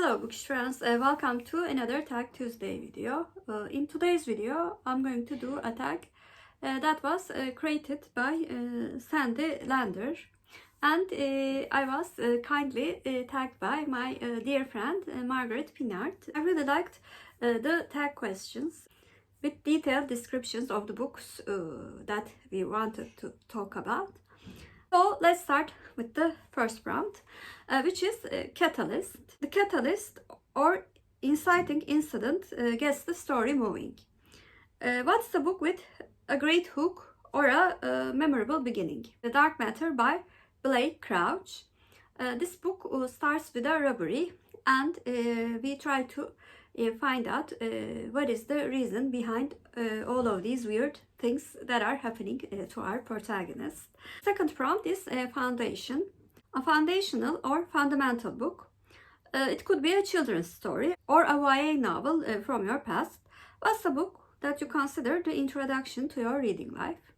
Hello Bookish friends, welcome to another Tag Tuesday video. In today's video I'm going to do a tag that was created by Sandy Lander, and I was kindly tagged by my dear friend Margaret Pinard. I really liked the tag questions with detailed descriptions of the books that we wanted to talk about. So let's start with the first prompt, which is catalyst. The catalyst or inciting incident gets the story moving. What's the book with a great hook or a memorable beginning? The Dark Matter by Blake Crouch. This book starts with a robbery, and we try to find out what is the reason behind all of these weird things that are happening to our protagonist. Second prompt is foundation. A foundational or fundamental book. It could be a children's story or a YA novel from your past. What's a book that you consider the introduction to your reading life?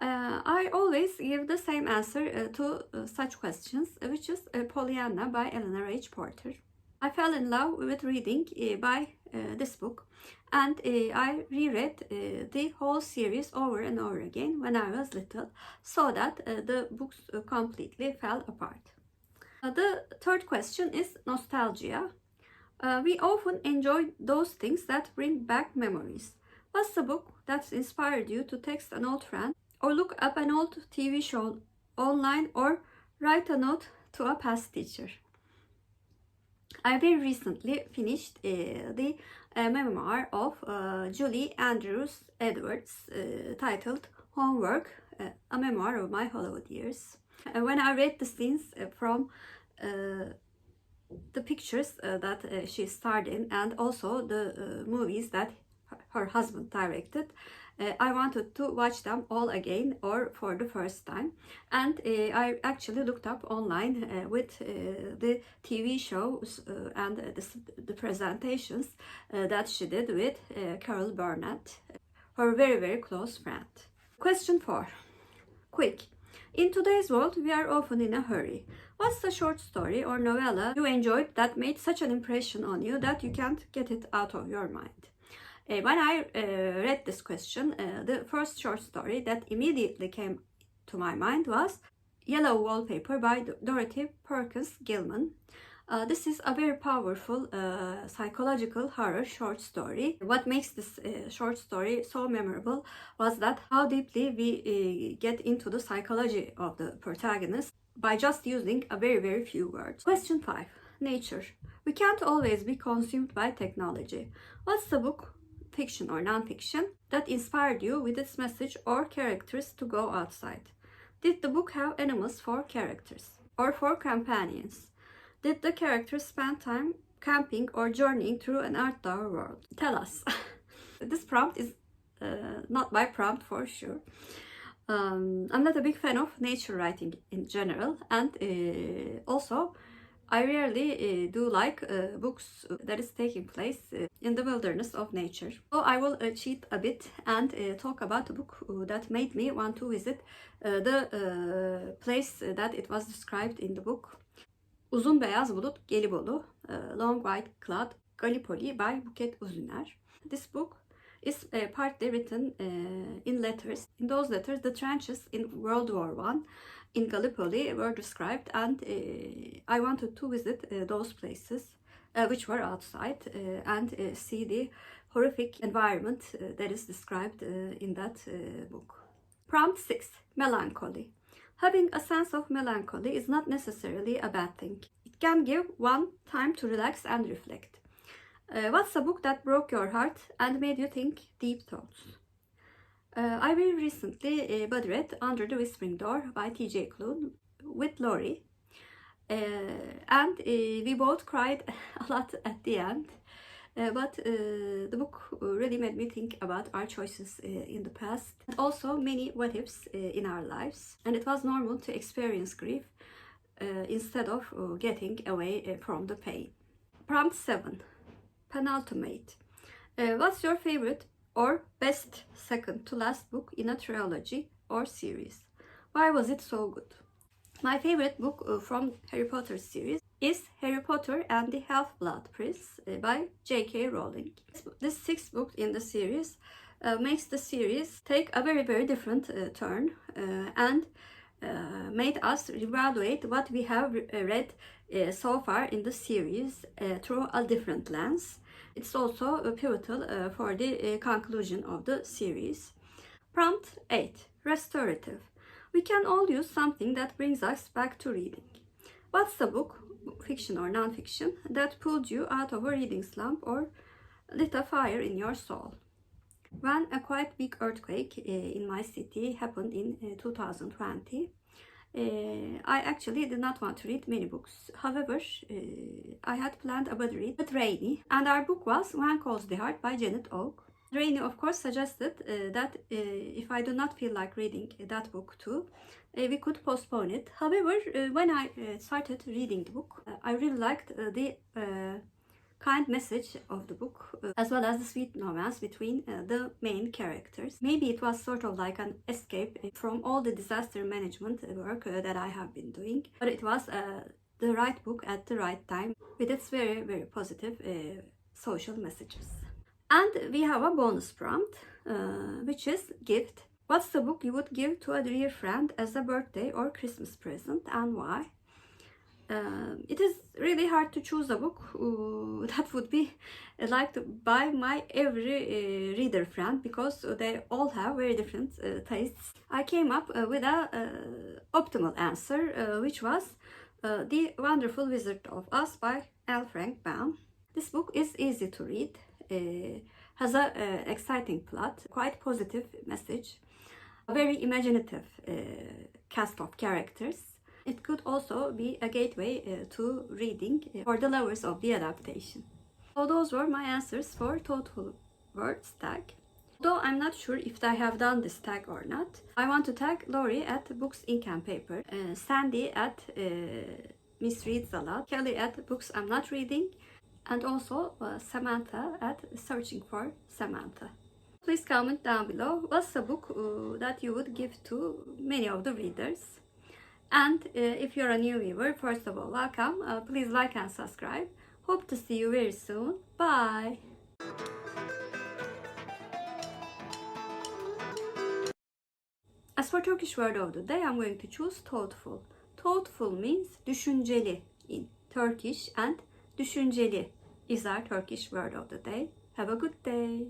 I always give the same answer to such questions, which is Pollyanna by Eleanor H. Porter. I fell in love with reading by this book, and I reread the whole series over and over again when I was little, so that the books completely fell apart. The third question is nostalgia. We often enjoy those things that bring back memories. What's the book that's inspired you to text an old friend, or look up an old TV show online, or write a note to a past teacher? I very recently finished the memoir of Julie Andrews Edwards titled Homework, a memoir of my Hollywood years. When I read the scenes from the pictures that she starred in, and also the movies that her husband directed, I wanted to watch them all again or for the first time, and I actually looked up online with the TV shows and the presentations that she did with Carol Burnett, her very close friend. Question 4. Quick. In today's world, we are often in a hurry. What's the short story or novella you enjoyed that made such an impression on you that you can't get it out of your mind? When I read this question, the first short story that immediately came to my mind was Yellow Wallpaper by Dorothy Perkins Gilman. This is a very powerful psychological horror short story. What makes this short story so memorable was that how deeply we get into the psychology of the protagonist by just using a very few words. Question 5. Nature. We can't always be consumed by technology. What's the book, fiction or non-fiction, that inspired you with its message or characters to go outside? Did the book have animals for characters or for companions? Did the characters spend time camping or journeying through an outdoor world? Tell us. This prompt is not my prompt for sure. I'm not a big fan of nature writing in general, and also I rarely do like books that is taking place in the wilderness of nature. So I will cheat a bit and talk about a book that made me want to visit the place that it was described in the book. Uzun Beyaz Bulut Gelibolu, Long White Cloud Gallipoli by Buket Uzuner. This book is partly written in letters. In those letters, the trenches in World War I in Gallipoli were described, and I wanted to visit those places which were outside and see the horrific environment that is described in that book. Prompt 6. Melancholy. Having a sense of melancholy is not necessarily a bad thing. It can give one time to relax and reflect. What's a book that broke your heart and made you think deep thoughts? I very recently read Under the Whispering Door by T.J. Klune with Laurie, and we both cried a lot at the end. But the book really made me think about our choices in the past, and also many what ifs in our lives. And it was normal to experience grief instead of getting away from the pain. Prompt 7. Penultimate. What's your favorite or best second to last book in a trilogy or series? Why was it so good? My favorite book from Harry Potter series is Harry Potter and the Half-Blood Prince by J.K. Rowling. This sixth book in the series makes the series take a very different turn and made us evaluate what we have read so far in the series through a different lens. It's also pivotal for the conclusion of the series. Prompt 8. Restorative. We can all use something that brings us back to reading. What's the book, fiction or non-fiction, that pulled you out of a reading slump or lit a fire in your soul? When a quite big earthquake in my city happened in 2020, I actually did not want to read many books. However, I had planned a buddy read with Rainy, and our book was When Calls the Heart by Janet Oak. Rainy, of course, suggested that if I do not feel like reading that book too, we could postpone it. However, when I started reading the book, I really liked the kind message of the book, as well as the sweet romance between the main characters. Maybe it was sort of like an escape from all the disaster management work that I have been doing, but it was the right book at the right time with its very positive social messages. And we have a bonus prompt, which is gift. What's the book you would give to a dear friend as a birthday or Christmas present, and why? It is really hard to choose a book that would be liked by my every reader friend, because they all have very different tastes. I came up with a optimal answer, which was The Wonderful Wizard of Oz by L. Frank Baum. This book is easy to read, has an exciting plot, quite positive message, a very imaginative cast of characters. It could also be a gateway to reading for the lovers of the adaptation. So those were my answers for Thoughtful Words tag. Though I'm not sure if I have done this tag or not, I want to tag Lori at Books, Ink and Paper, Sandy at Miss Reads a Lot, Kelly at Books I'm Not Reading, and also Samantha at Searching for Samantha. Please comment down below what's a book that you would give to many of the readers. And if you're a new viewer, first of all, welcome. Please like and subscribe. Hope to see you very soon. Bye. As for Turkish word of the day, I'm going to choose thoughtful. Thoughtful means düşünceli in Turkish, and düşünceli is our Turkish word of the day. Have a good day.